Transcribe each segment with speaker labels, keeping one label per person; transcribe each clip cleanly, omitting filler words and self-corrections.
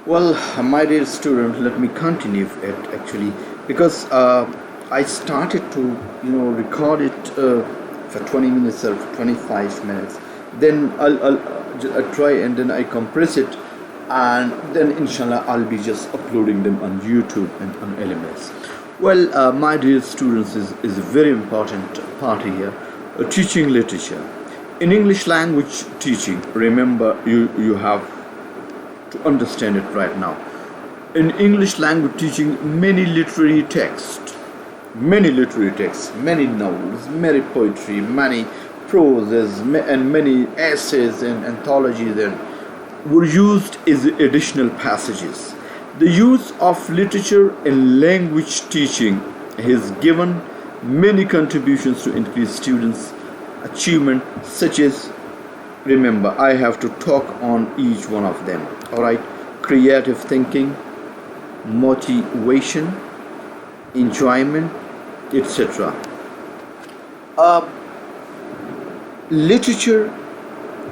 Speaker 1: Well, my dear student, let me continue it actually because I started to record it for 20 minutes or for 25 minutes. Then I'll try and then I compress it, and then inshallah I'll be just uploading them on YouTube and on LMS. Well, my dear students, is a very important part here. Teaching literature in English language teaching. Remember, you have to understand it right now. In English language teaching, many literary texts, many novels, many poetry, many proses, and many essays and anthologies and were used as additional passages. The use of literature in language teaching has given many contributions to increase students' achievement, such as, remember, I have to talk on each one of them. All right, creative thinking, motivation, enjoyment, etc. Uh, Literature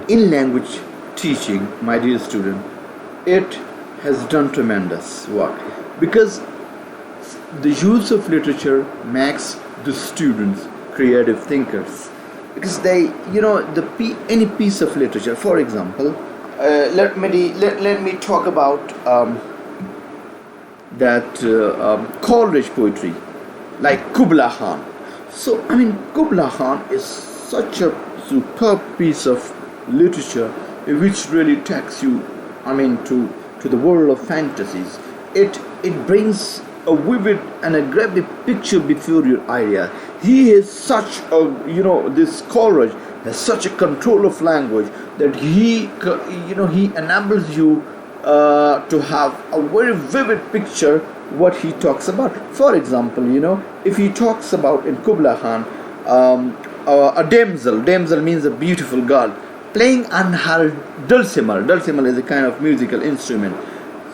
Speaker 1: in language teaching, my dear student, it has done tremendous work because the use of literature makes the students creative thinkers, because they any piece of literature, for example, let me talk about that Coleridge poetry, like Kubla Khan. So Kubla Khan is such a superb piece of literature which really takes you to the world of fantasies. It brings a vivid and a graphic picture before your idea. He is such a this Coleridge has such a control of language that he enables you to have a very vivid picture what he talks about. For example, if he talks about in Kubla Khan, a damsel means a beautiful girl, playing on her dulcimer. Dulcimer is a kind of musical instrument.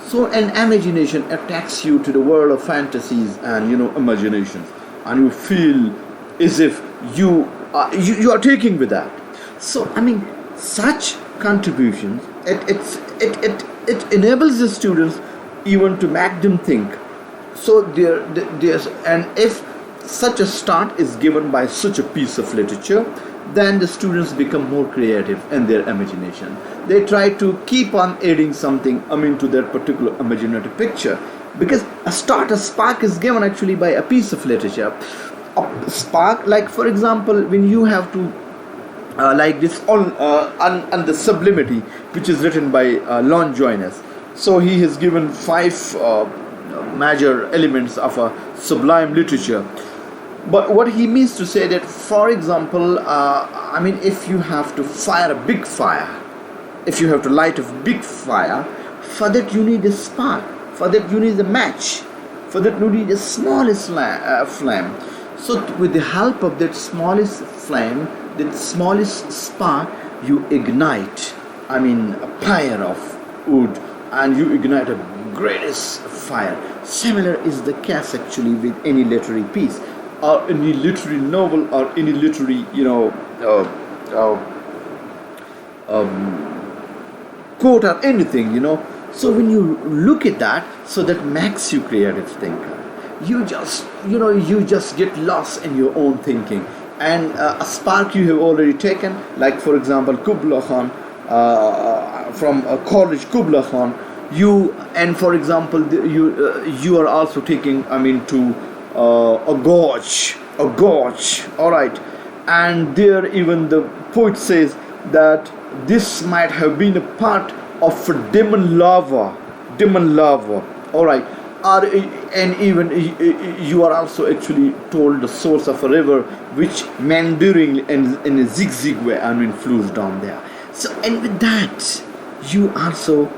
Speaker 1: So an imagination attacks you to the world of fantasies and imaginations, and you feel as if you are taking with that. So such contributions, it enables the students even to make them think. So there's, and if such a start is given by such a piece of literature, then the students become more creative in their imagination. They try to keep on adding something to their particular imaginative picture, because a spark is given actually by a piece of literature. A spark, like for example, when you have to like this on the sublimity, which is written by Lon Joynes. So he has given 5 major elements of a sublime literature. But what he means to say that, for example, if you have to fire a big fire, if you have to light a big fire, for that you need a spark, for that you need a match, for that you need a smallest flame. So with the help of that smallest flame, that smallest spark, you ignite, a pyre of wood, and you ignite a greatest fire. Similar is the case actually with any literary piece, or any literary novel, or any literary quote or anything. So when you look at that, so that makes you creative thinker. You just get lost in your own thinking, and a spark you have already taken, like for example Kubla Khan, from College Kubla Khan, and for example you are also taking to a gorge, all right, and there even the poet says that this might have been a part of a demon lava, all right, or and even you are also actually told the source of a river which meandering in a zigzag way flows down there. So, and with that you also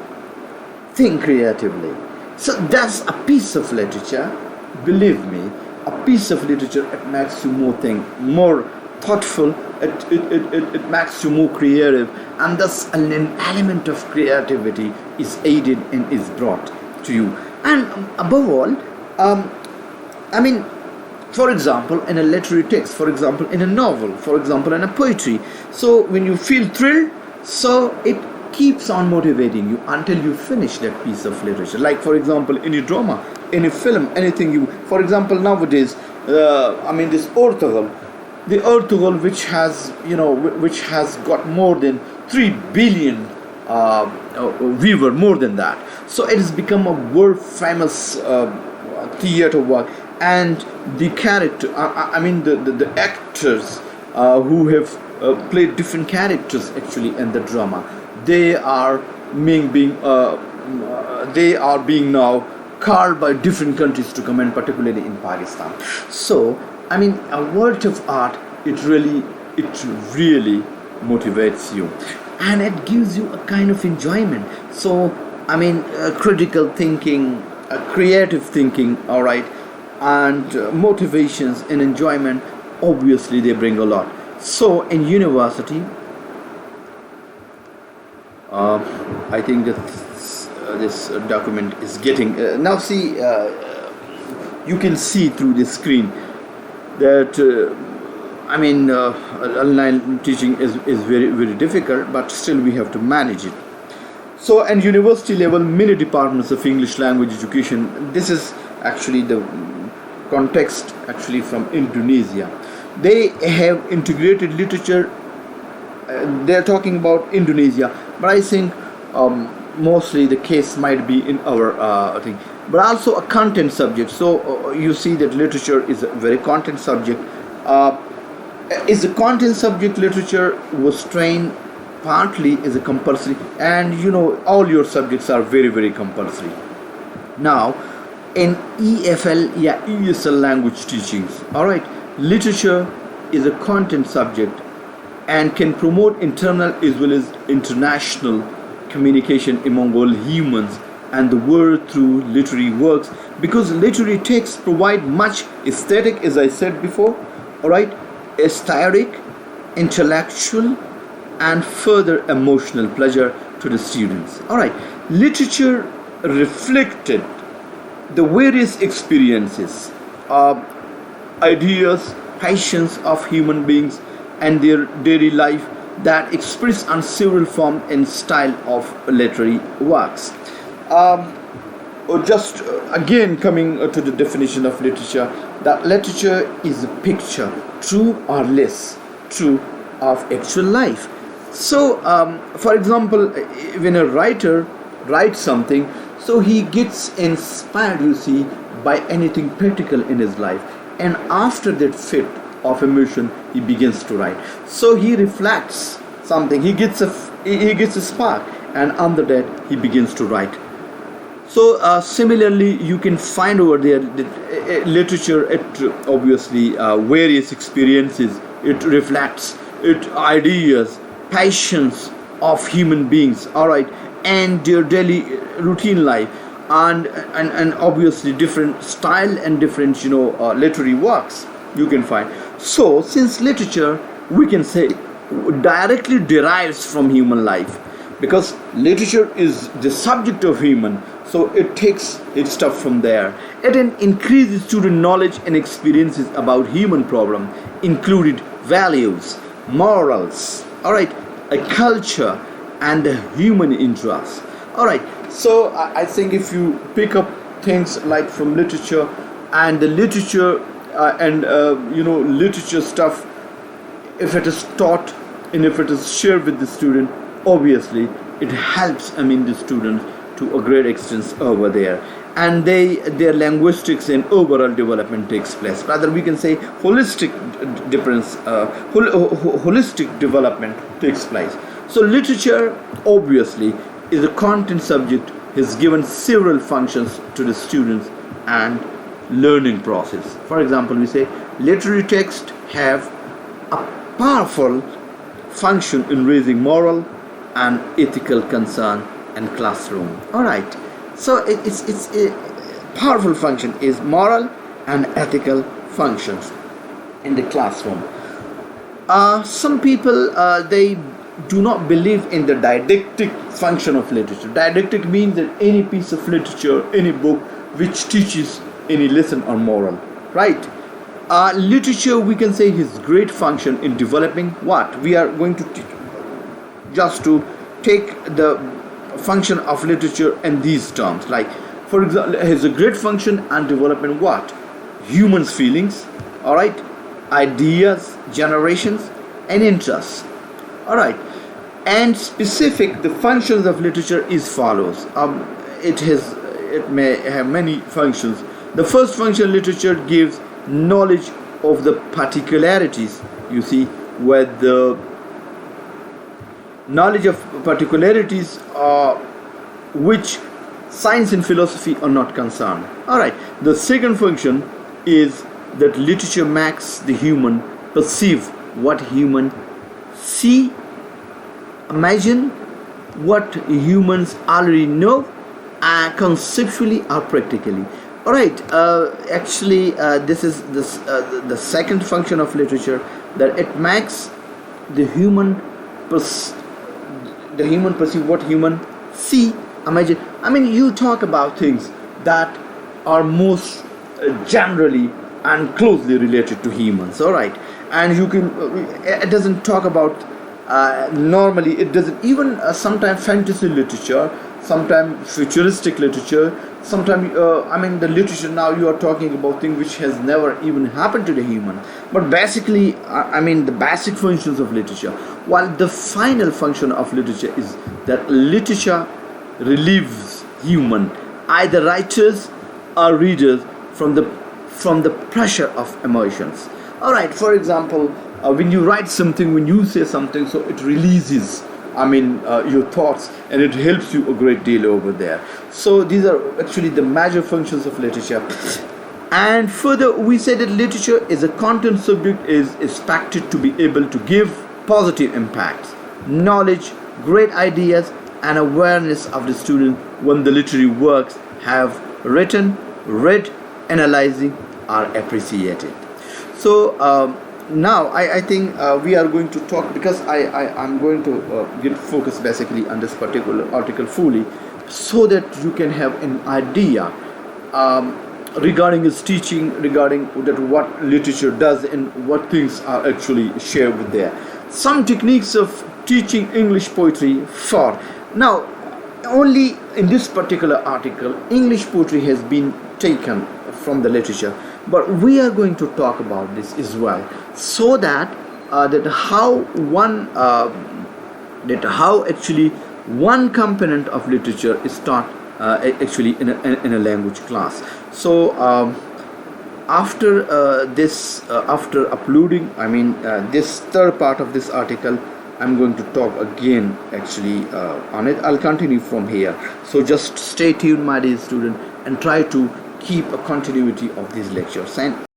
Speaker 1: think creatively. So that's a piece of literature. Believe me, a piece of literature, it makes you more thoughtful. It makes you more creative, and thus an element of creativity is aided and is brought to you. And above all, for example, in a literary text, for example, in a novel, for example, in a poetry. So when you feel thrilled, so keeps on motivating you until you finish that piece of literature. Like, for example, any drama, any film, anything you, for example, nowadays, this Portugal, the Portugal, which has got more than 3 billion viewer, more than that. So it has become a world famous theater work, and the character, the actors who have played different characters actually in the drama, they are being now called by different countries to come in, particularly in Pakistan. So a work of art, it really motivates you, and it gives you a kind of enjoyment. So critical thinking, creative thinking, all right, and motivations and enjoyment, obviously they bring a lot. So in university, I think that this document is getting now. See, you can see through the screen that online teaching is very, very difficult, but still we have to manage it. So at university level, many departments of English language education, this is actually the context actually from Indonesia. They have integrated literature. They're talking about Indonesia, but I think mostly the case might be in our thing, but also a content subject. So you see that literature is a very content subject. Is a content subject literature was trained partly as a compulsory, and all your subjects are very, very compulsory. Now in ESL language teachings, all right, literature is a content subject and can promote internal as well as international communication among all humans and the world through literary works, because literary texts provide much aesthetic, as I said before, all right, aesthetic, intellectual, and further emotional pleasure to the students. All right, literature reflected the various experiences, ideas, passions of human beings and their daily life that express on several form and style of literary works. Just again coming to the definition of literature, that literature is a picture, true or less true, of actual life. So for example, when a writer writes something, so he gets inspired, you see, by anything practical in his life, and after that fit of emotion he begins to write. So he reflects something, he gets a spark, and under that he begins to write. So similarly you can find over there that literature, it obviously various experiences, it reflects it ideas, passions of human beings, all right, and their daily routine life, and obviously different style and different literary works you can find. So since literature, we can say, directly derives from human life, because literature is the subject of human, so it takes its stuff from there. It increases student knowledge and experiences about human problem, included values, morals, all right, a culture, and the human interests. All right, so I think if you pick up things like from literature, and the literature literature stuff, if it is taught and if it is shared with the student, obviously it helps the students to a great extent over there, and their linguistics and overall development takes place. Rather, we can say holistic development takes place. So literature obviously is a content subject, has given several functions to the students and learning process. For example, we say literary texts have a powerful function in raising moral and ethical concern in classroom. All right, so it's a powerful function is moral and ethical functions in the classroom. Some people they do not believe in the didactic function of literature. Didactic means that any piece of literature, any book which teaches any lesson or moral, right? Literature, we can say, has great function in developing what we are going to teach, just to take the function of literature in these terms. Like, for example, it has a great function and development what? Humans' feelings, all right, ideas, generations, and interests, all right. And specific, the functions of literature is follows. It may have many functions. The first function, literature gives knowledge of the particularities. You see, where the knowledge of particularities which science and philosophy are not concerned. All right. The second function is that literature makes the human perceive what human see, imagine what humans already know, conceptually or practically. All right. This is the second function of literature, that it makes the human perceive what human see, imagine. I mean, you talk about things that are most generally and closely related to humans. All right. And you can it doesn't talk about normally, it doesn't even sometimes fantasy literature, sometimes futuristic literature, sometimes the literature now you are talking about things which has never even happened to the human. But basically, the basic functions of literature, while the final function of literature is that literature relieves human, either writers or readers, from the pressure of emotions. All right. For example, when you write something, when you say something, so it releases your thoughts, and it helps you a great deal over there. So these are actually the major functions of literature. And further, we say that literature is a content subject is expected to be able to give positive impacts, knowledge, great ideas, and awareness of the student when the literary works have written, read, analyzing, are appreciated. So now I think we are going to talk, because I'm going to get focused basically on this particular article fully, so that you can have an idea regarding its teaching, regarding that what literature does and what things are actually shared with there. Some techniques of teaching English poetry for. Now, only in this particular article, English poetry has been taken from the literature, but we are going to talk about this as well, so that how actually one component of literature is taught actually in a language class. So after uploading this third part of this article, I'm going to talk again actually on it. I'll continue from here, so just stay tuned, my dear student, and try to keep a continuity of these lectures. And